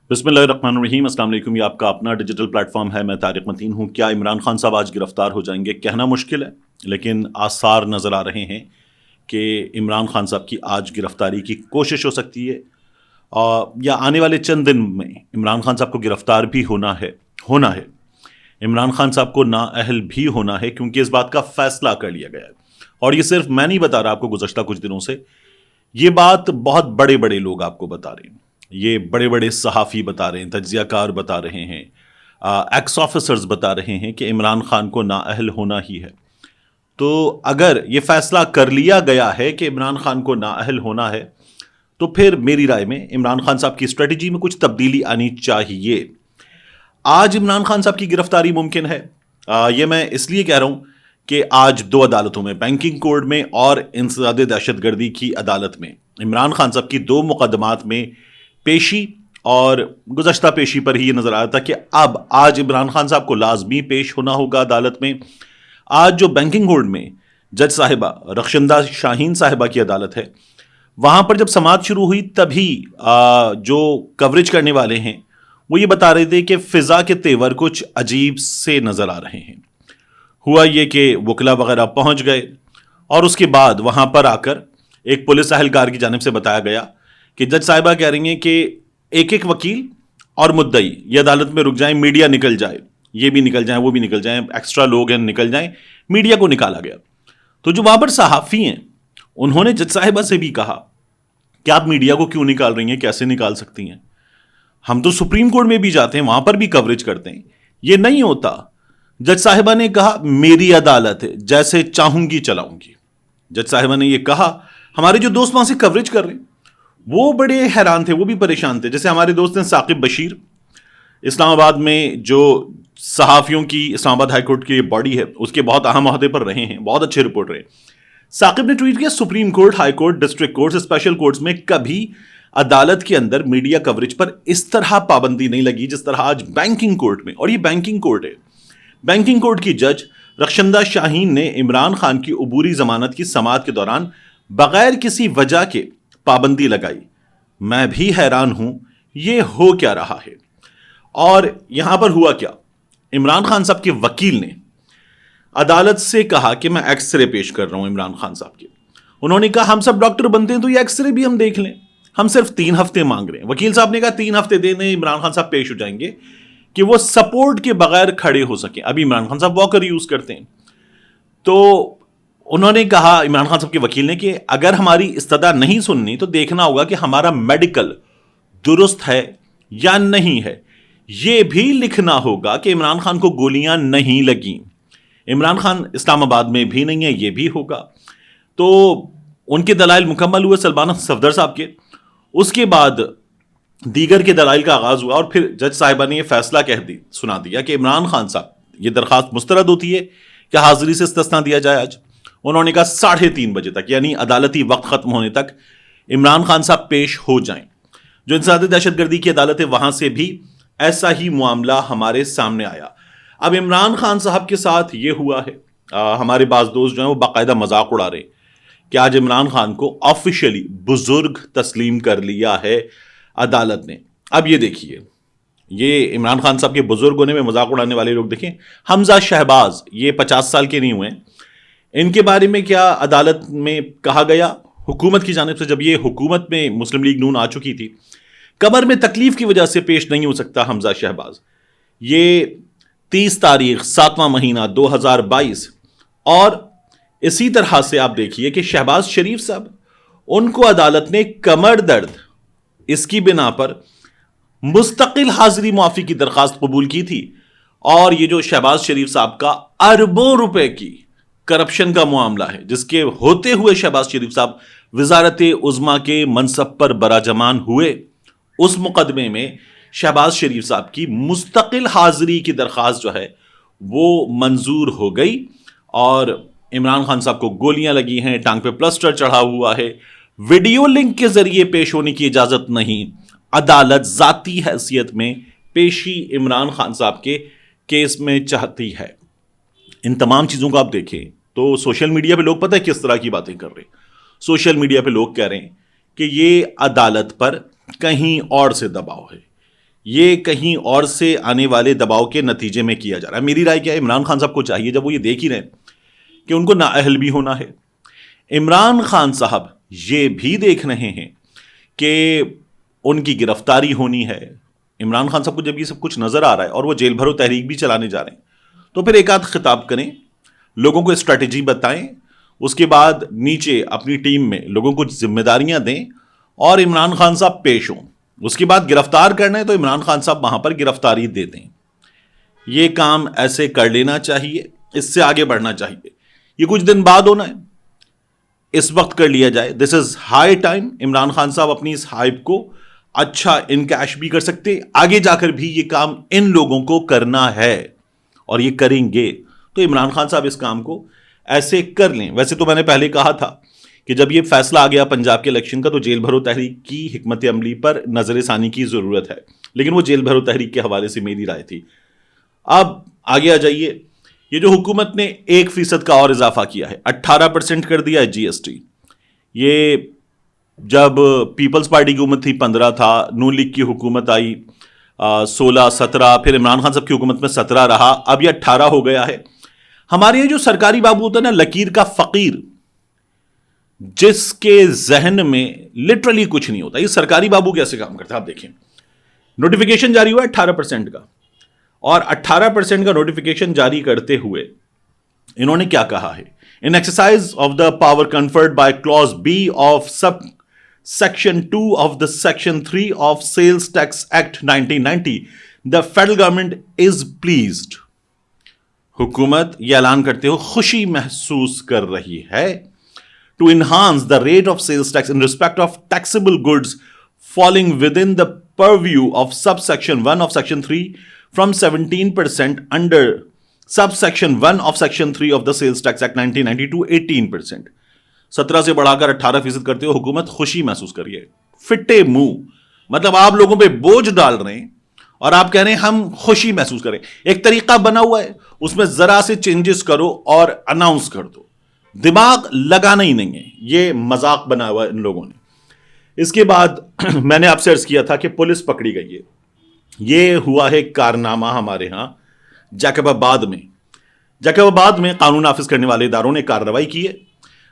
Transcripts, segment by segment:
بسم اللہ الرحمن الرحیم. السلام علیکم. یہ آپ کا اپنا ڈیجیٹل پلیٹ فارم ہے. میں طارق متین ہوں. کیا عمران خان صاحب آج گرفتار ہو جائیں گے؟ کہنا مشکل ہے، لیکن آثار نظر آ رہے ہیں کہ عمران خان صاحب کی آج گرفتاری کی کوشش ہو سکتی ہے، یا آنے والے چند دن میں عمران خان صاحب کو گرفتار بھی ہونا ہے. عمران خان صاحب کو نااہل بھی ہونا ہے، کیونکہ اس بات کا فیصلہ کر لیا گیا ہے. اور یہ صرف میں نہیں بتا رہا آپ کو، گزشتہ کچھ دنوں سے یہ بات بہت بڑے بڑے لوگ آپ کو بتا رہے ہیں. یہ بڑے بڑے صحافی بتا رہے ہیں، تجزیہ کار بتا رہے ہیں، ایکس آفیسرز بتا رہے ہیں کہ عمران خان کو نااہل ہونا ہی ہے. تو اگر یہ فیصلہ کر لیا گیا ہے کہ عمران خان کو نااہل ہونا ہے، تو پھر میری رائے میں عمران خان صاحب کی اسٹریٹجی میں کچھ تبدیلی آنی چاہیے. آج عمران خان صاحب کی گرفتاری ممکن ہے. یہ میں اس لیے کہہ رہا ہوں کہ آج دو عدالتوں میں، بینکنگ کوڈ میں اور انسداد دہشت گردی کی عدالت میں، عمران خان صاحب کی دو مقدمات میں پیشی، اور گزشتہ پیشی پر ہی یہ نظر آیا تھا کہ آج عمران خان صاحب کو لازمی پیش ہونا ہوگا عدالت میں. آج جو بینکنگ کوڈ میں جج صاحبہ رخشندہ شاہین صاحبہ کی عدالت ہے، وہاں پر جب سماعت شروع ہوئی تبھی جو کوریج کرنے والے ہیں وہ یہ بتا رہے تھے کہ فضا کے تیور کچھ عجیب سے نظر آ رہے ہیں. ہوا یہ کہ وکلا وغیرہ پہنچ گئے، اور اس کے بعد وہاں پر آ کر ایک پولیس اہلکار کی جانب سے بتایا گیا کہ جج صاحبہ کہہ رہی ہیں کہ ایک ایک وکیل اور مدعی یہ عدالت میں رک جائیں، میڈیا نکل جائے، یہ بھی نکل جائیں، وہ بھی نکل جائیں، ایکسٹرا لوگ ہیں نکل جائیں. میڈیا کو نکالا گیا. تو جو وہاں پر صحافی ہیں انہوں نے جج صاحبہ سے بھی کہا کہ آپ میڈیا کو کیوں نکال رہی ہیں، کیسے نکال سکتی ہیں؟ ہم تو سپریم کورٹ میں بھی جاتے ہیں، وہاں پر بھی کوریج کرتے ہیں، یہ نہیں ہوتا. جج صاحبہ نے کہا میری عدالت ہے، جیسے چاہوں گی چلاؤں گی. جج صاحبہ نے یہ کہا. ہمارے جو دوست وہاں سے کوریج کر رہے ہیں وہ بڑے حیران تھے، وہ بھی پریشان تھے. جیسے ہمارے دوست ہیں ثاقب بشیر، اسلام آباد میں جو صحافیوں کی اسلام آباد ہائی کورٹ کی باڈی ہے اس کے بہت اہم عہدے پر رہے ہیں، بہت اچھے رپورٹر ہیں. ثاقب نے ٹویٹ کیا، supreme court, high court, district courts, special courts میں کبھی عدالت کے اندر میڈیا کوریج پر اس طرح پابندی نہیں لگی جس طرح آج بینکنگ کورٹ میں. اور یہ بینکنگ کورٹ ہے. بینکنگ کورٹ کی جج رخشندہ شاہین نے عمران خان کی عبوری ضمانت کی سماعت کے دوران بغیر کسی وجہ کے پابندی لگائی. میں بھی حیران ہوں یہ ہو کیا رہا ہے. اور یہاں پر ہوا کیا، عمران خان صاحب کے وکیل نے عدالت سے کہا کہ میں ایکس رے پیش کر رہا ہوں عمران خان صاحب کے. انہوں نے کہا ہم سب ڈاکٹر بنتے ہیں تو یہ ایکس رے بھی ہم دیکھ لیں، ہم صرف 3 ہفتے مانگ رہے ہیں. وکیل صاحب نے کہا 3 ہفتے دے دیں، عمران خان صاحب پیش ہو جائیں گے کہ وہ سپورٹ کے بغیر کھڑے ہو سکیں. ابھی عمران خان صاحب واکر یوز کرتے ہیں. تو انہوں نے کہا عمران خان صاحب کے وکیل نے کہ اگر ہماری استدعا نہیں سننی تو دیکھنا ہوگا کہ ہمارا میڈیکل درست ہے یا نہیں ہے. یہ بھی لکھنا ہوگا کہ عمران خان کو گولیاں نہیں لگیں، عمران خان اسلام آباد میں بھی نہیں ہے، یہ بھی ہوگا. تو ان کے دلائل مکمل ہوئے سلمان صفدر صاحب کے. اس کے بعد دیگر کے دلائل کا آغاز ہوا، اور پھر جج صاحبہ نے یہ فیصلہ سنا دیا کہ عمران خان صاحب یہ درخواست مسترد ہوتی ہے کہ حاضری سے استثنا دیا جائے. آج انہوں نے کہا 3:30 بجے تک، یعنی عدالتی وقت ختم ہونے تک عمران خان صاحب پیش ہو جائیں. جو انسداد دہشت گردی کی عدالت ہے وہاں سے بھی ایسا ہی معاملہ ہمارے سامنے آیا. اب عمران خان صاحب کے ساتھ یہ ہوا ہے، ہمارے بعض دوست جو ہیں وہ باقاعدہ مذاق اڑا رہے کہ آج عمران خان کو آفیشلی بزرگ تسلیم کر لیا ہے عدالت نے. اب یہ دیکھیے، یہ عمران خان صاحب کے بزرگ ہونے میں مذاق اڑانے والے لوگ دیکھیں، حمزہ شہباز یہ 50 سال کے نہیں ہوئے ہیں، ان کے بارے میں کیا عدالت میں کہا گیا حکومت کی جانب سے؟ جب یہ حکومت میں مسلم لیگ نون آ چکی تھی، کمر میں تکلیف کی وجہ سے پیش نہیں ہو سکتا حمزہ شہباز. یہ 30 تاریخ 7واں مہینہ 2022. اور اسی طرح سے آپ دیکھیے کہ شہباز شریف صاحب، ان کو عدالت نے کمر درد اس کی بنا پر مستقل حاضری معافی کی درخواست قبول کی تھی. اور یہ جو شہباز شریف صاحب کا اربوں روپے کی کرپشن کا معاملہ ہے، جس کے ہوتے ہوئے شہباز شریف صاحب وزارت عظمیٰ کے منصب پر براجمان ہوئے، اس مقدمے میں شہباز شریف صاحب کی مستقل حاضری کی درخواست جو ہے وہ منظور ہو گئی. اور عمران خان صاحب کو گولیاں لگی ہیں، ٹانگ پہ پلسٹر چڑھا ہوا ہے، ویڈیو لنک کے ذریعے پیش ہونے کی اجازت نہیں. عدالت ذاتی حیثیت میں پیشی عمران خان صاحب کے کیس میں چاہتی ہے. ان تمام چیزوں کو آپ دیکھیں تو سوشل میڈیا پہ لوگ پتہ ہے کس طرح کی باتیں کر رہے ہیں. سوشل میڈیا پہ لوگ کہہ رہے ہیں کہ یہ عدالت پر کہیں اور سے دباؤ ہے، یہ کہیں اور سے آنے والے دباؤ کے نتیجے میں کیا جا رہا ہے. میری رائے کیا ہے, عمران خان صاحب کو چاہیے, جب وہ یہ دیکھ ہی رہے ہیں کہ ان کو نااہل بھی ہونا ہے, عمران خان صاحب یہ بھی دیکھ رہے ہیں کہ ان کی گرفتاری ہونی ہے. عمران خان صاحب کو جب یہ سب کچھ نظر آ رہا ہے اور وہ جیل بھرو تحریک بھی چلانے جا رہے ہیں, تو پھر ایک آدھ خطاب کریں, لوگوں کو اسٹریٹجی بتائیں, اس کے بعد نیچے اپنی ٹیم میں لوگوں کو ذمہ داریاں دیں اور عمران خان صاحب پیش ہوں. اس کے بعد گرفتار کرنا ہے تو عمران خان صاحب وہاں پر گرفتاری دے دیں. یہ کام ایسے کر لینا چاہیے, اس سے آگے بڑھنا چاہیے. یہ کچھ دن بعد ہونا ہے, اس وقت کر لیا جائے. This is high time. Imran Khan صاحب اپنی اس ہائپ کو اچھا انکیش بھی کر سکتے, آگے جا کر بھی یہ کام ان لوگوں کو کرنا ہے اور یہ کریں گے. تو عمران خان صاحب اس کام کو ایسے کر لیں. ویسے تو میں نے پہلے کہا تھا کہ جب یہ فیصلہ آ گیا پنجاب کے الیکشن کا, تو جیل بھرو تحریک کی حکمت عملی پر نظر ثانی کی ضرورت ہے, لیکن وہ جیل بھرو تحریک کے حوالے سے میری رائے تھی. اب آگے آ جائیے. یہ جو حکومت نے 1% کا اور اضافہ کیا ہے, 18% کر دیا ہے جی ایس ٹی. یہ جب پیپلز پارٹی کی حکومت تھی 15 تھا, نون لیگ کی حکومت آئی 16, 17, پھر عمران خان صاحب کی حکومت میں 17 رہا, اب یہ 18 ہو گیا ہے. ہمارے یہ جو سرکاری بابو ہوتا ہے نا, لکیر کا فقیر, جس کے ذہن میں لٹرلی کچھ نہیں ہوتا, یہ سرکاری بابو کیسے کام کرتا ہے آپ دیکھیں. نوٹیفیکیشن جاری ہوا ہے 18% کا, اور 18% کا نوٹیفیکیشن جاری کرتے ہوئے انہوں نے کیا کہا ہے, in exercise of the power conferred by clause B of sub section 2 of the section 3 of sales tax act 1990 the federal government is pleased. حکومت یہ اعلان کرتے ہوئے خوشی محسوس کر رہی ہے to enhance the rate of sales tax in respect of taxable goods falling within the purview of subsection 1 of section 3 from 17% under subsection 1 of section 3 of the sales tax act 1990 to 18%. 17 سے بڑھا کر 18% کرتے ہوئے حکومت خوشی محسوس کر رہی ہے. فٹے منہ, مطلب آپ لوگوں پہ بوجھ ڈال رہے ہیں اور آپ کہہ رہے ہیں ہم خوشی محسوس کریں. ایک طریقہ بنا ہوا ہے, اس میں ذرا سے چینجز کرو اور اناؤنس کر دو. دماغ لگانا ہی نہیں ہے, یہ مذاق بنا ہوا ہے ان لوگوں نے. اس کے بعد میں نے آپ سے عرض کیا تھا کہ پولیس پکڑی گئی ہے. یہ ہوا ہے کارنامہ ہمارے ہاں جیکب آباد میں. جیکب آباد میں قانون نافذ کرنے والے اداروں نے کارروائی کی ہے.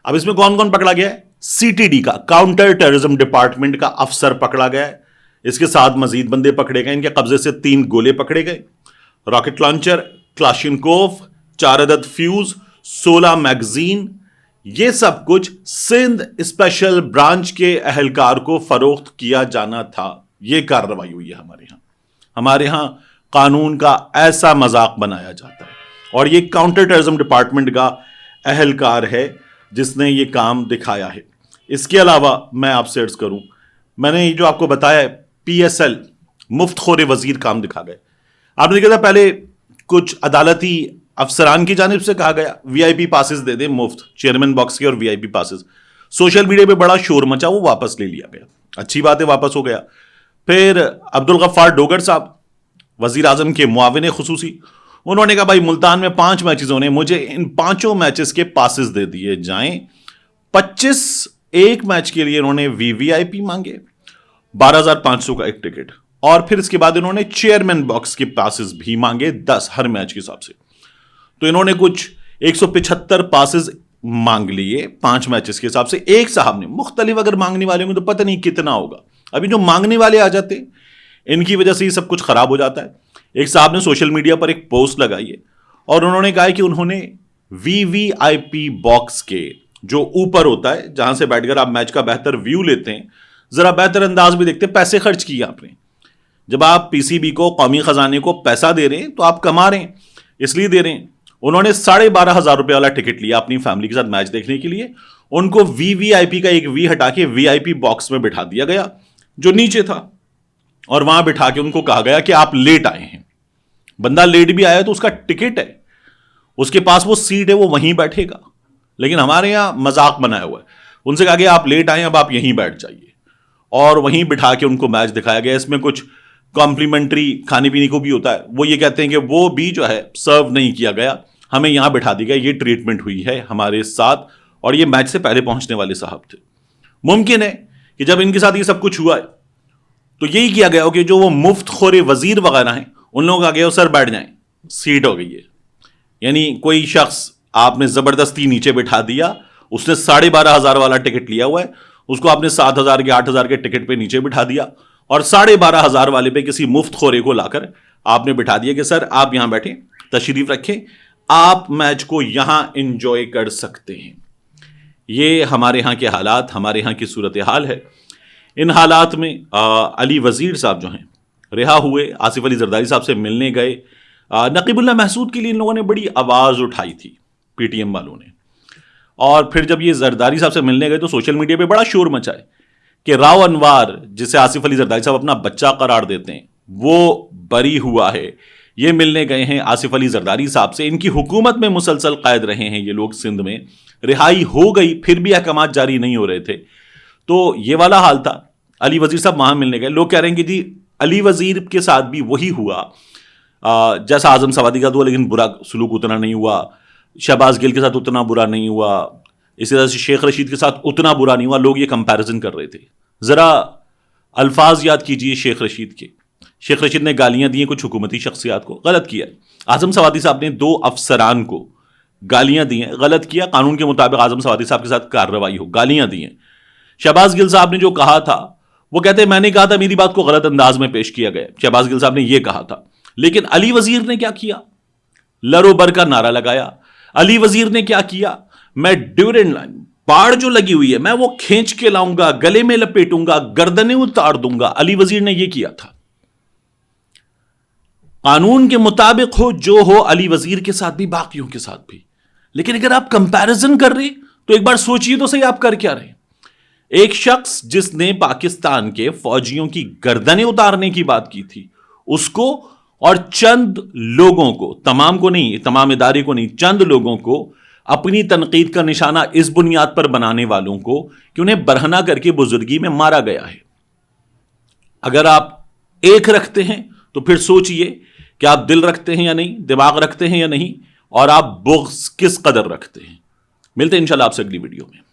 اب اس میں کون کون پکڑا گیا ہے؟ سی ٹی ڈی کا, کاؤنٹر ٹیررزم ڈپارٹمنٹ کا افسر پکڑا گیا ہے. اس کے ساتھ مزید بندے پکڑے گئے. ان کے قبضے سے 3 گولے پکڑے گئے, راکٹ لانچر, کلاشنکوف, 4 عدد فیوز, 16 میگزین. یہ سب کچھ سندھ اسپیشل برانچ کے اہلکار کو فروخت کیا جانا تھا. یہ کارروائی ہوئی ہے ہمارے ہاں. ہمارے ہاں قانون کا ایسا مذاق بنایا جاتا ہے, اور یہ کاؤنٹر ٹیررزم ڈپارٹمنٹ کا اہلکار ہے جس نے یہ کام دکھایا ہے. اس کے علاوہ میں آپ سے عرض کروں, میں نے یہ جو آپ کو بتایا ہے پی ایس ایل مفت خور وزیر کام دکھا گئے. آپ نے دیکھا تھا پہلے کچھ عدالتی افسران کی جانب سے کہا گیا وی آئی پی پاسز دے دیں مفت, چیئرمین باکس کے اور وی آئی پی پاسز. سوشل میڈیا پہ بڑا شور مچا, وہ واپس لے لیا گیا. اچھی بات ہے, واپس ہو گیا. پھر عبدالغفار ڈوگر صاحب وزیر اعظم کے معاون خصوصی, انہوں نے کہا بھائی ملتان میں 5 میچز ہونے, مجھے ان 5 میچز کے پاسز دے دیے جائیں. 25 ایک میچ کے لیے انہوں نے وی آئی پی مانگے, 12,500 کا ایک ٹکٹ, اور پھر اس کے بعد انہوں نے چیئرمین باکس کے پاسز بھی مانگے 10 ہر میچ کے حساب سے. تو انہوں نے کچھ 175 پاسز مانگ لیے 5 میچز کے حساب سے. ایک صاحب نے, مختلف اگر مانگنے والے ہوں گے تو پتہ نہیں کتنا ہوگا. ابھی جو مانگنے والے آ جاتے ہیں ان کی وجہ سے یہ سب کچھ خراب ہو جاتا ہے. ایک صاحب نے سوشل میڈیا پر ایک پوسٹ لگائی ہے اور انہوں نے کہا ہے کہ انہوں نے وی آئی پی باکس کے جو اوپر ہوتا ہے جہاں سے بیٹھ کر آپ میچ کا بہتر ویو لیتے ہیں, ذرا بہتر انداز بھی دیکھتے ہیں, پیسے خرچ کیے آپ نے. جب آپ پی سی بی کو, قومی خزانے کو پیسہ دے رہے ہیں تو آپ کما رہے ہیں, اس لیے دے رہے ہیں. انہوں نے 12,500 روپے والا ٹکٹ لیا اپنی فیملی کے ساتھ میچ دیکھنے کے لیے. ان کو وی آئی پی کا ایک وی ہٹا کے وی آئی پی باکس میں بٹھا دیا گیا جو نیچے تھا, اور وہاں بٹھا کے ان کو کہا گیا کہ آپ لیٹ آئے ہیں. بندہ لیٹ بھی آیا تو اس کا ٹکٹ ہے, اس کے پاس وہ سیٹ ہے, وہ وہیں بیٹھے گا. لیکن ہمارے یہاں مذاق بنایا ہوا ہے. ان سے کہا گیا آپ لیٹ آئے, اب آپ یہیں بیٹھ جائیے, اور وہیں بٹھا کے ان کو میچ دکھایا گیا. اس میں کچھ کمپلیمنٹری کھانے پینے کو بھی ہوتا ہے. وہ یہ کہتے ہیں کہ وہ بھی جو ہے سرو نہیں کیا گیا, ہمیں یہاں بٹھا دی گیا, یہ ٹریٹمنٹ ہوئی ہے ہمارے ساتھ. اور یہ میچ سے پہلے پہنچنے والے صاحب تھے. ممکن ہے کہ جب ان کے ساتھ یہ سب کچھ ہوا ہے تو یہی کیا گیا ہو کہ جو وہ مفت خور وزیر وغیرہ ہیں ان لوگوں کا گیا ہو سر بیٹھ جائیں, سیٹ ہو گئی ہے. یعنی کوئی شخص آپ نے زبردستی نیچے بٹھا دیا, اس نے 12,500 والا ٹکٹ لیا ہوا ہے, اس کو آپ نے 7,000 کے 8,000 کے ٹکٹ پہ نیچے بٹھا دیا, اور 12,500 والے پہ کسی مفت خورے کو لا کر آپ نے بٹھا دیا کہ سر آپ یہاں بیٹھیں, تشریف رکھیں, آپ میچ کو یہاں انجوائے کر سکتے ہیں. یہ ہمارے ہاں کے حالات, ہمارے ہاں کی صورتحال ہے. ان حالات میں علی وزیر صاحب جو ہیں رہا ہوئے, آصف علی زرداری صاحب سے ملنے گئے. نقیب اللہ محسود کے لیے ان لوگوں نے بڑی آواز اٹھائی تھی پی ٹی ایم والوں نے, اور پھر جب یہ زرداری صاحب سے ملنے گئے تو سوشل میڈیا پہ بڑا شور مچا ہے کہ راؤ انوار, جسے آصف علی زرداری صاحب اپنا بچہ قرار دیتے ہیں, وہ بری ہوا ہے. یہ ملنے گئے ہیں آصف علی زرداری صاحب سے, ان کی حکومت میں مسلسل قید رہے ہیں یہ لوگ سندھ میں, رہائی ہو گئی پھر بھی احکامات جاری نہیں ہو رہے تھے. تو یہ والا حال تھا. علی وزیر صاحب وہاں ملنے گئے, لوگ کہہ رہے ہیں کہ جی علی وزیر کے ساتھ بھی وہی ہوا جیسا اعظم سوادی کا ہوا, لیکن برا سلوک اتنا نہیں ہوا. شہباز گل کے ساتھ اتنا برا نہیں ہوا, اسی طرح سے شیخ رشید کے ساتھ اتنا برا نہیں ہوا. لوگ یہ کمپیریزن کر رہے تھے. ذرا الفاظ یاد کیجئے شیخ رشید کے. شیخ رشید نے گالیاں دی ہیں کچھ حکومتی شخصیات کو, غلط کیا. اعظم سوادی صاحب نے 2 افسران کو گالیاں دی ہیں, غلط کیا. قانون کے مطابق اعظم سوادی صاحب کے ساتھ کارروائی ہو, گالیاں دی ہیں. شہباز گل صاحب نے جو کہا تھا وہ کہتے ہیں میں نے کہا تھا, میری بات کو غلط انداز میں پیش کیا گیا. شہباز گل صاحب نے یہ کہا تھا. لیکن علی وزیر نے کیا کیا؟ لرو بر کا نعرہ لگایا. علی وزیر نے کیا کیا؟ میں ڈیورنڈ لائن باڑ جو لگی ہوئی ہے میں وہ کھینچ کے لاؤں گا, گلے میں لپیٹوں گا, گردنیں اتار دوں گا. علی وزیر نے یہ کیا تھا. قانون کے مطابق ہو جو ہو, علی وزیر کے ساتھ بھی باقیوں کے ساتھ بھی. لیکن اگر آپ کمپیرزن کر رہے تو ایک بار سوچئے تو صحیح آپ کر کیا رہے. ایک شخص جس نے پاکستان کے فوجیوں کی گردنیں اتارنے کی بات کی تھی, اس کو اور چند لوگوں کو, تمام کو نہیں, تمام ادارے کو نہیں, چند لوگوں کو اپنی تنقید کا نشانہ اس بنیاد پر بنانے والوں کو کہ انہیں برہنہ کر کے بزرگی میں مارا گیا ہے. اگر آپ ایک رکھتے ہیں تو پھر سوچئے کہ آپ دل رکھتے ہیں یا نہیں, دماغ رکھتے ہیں یا نہیں, اور آپ بغض کس قدر رکھتے ہیں. ملتے ہیں انشاءاللہ آپ سے اگلی ویڈیو میں.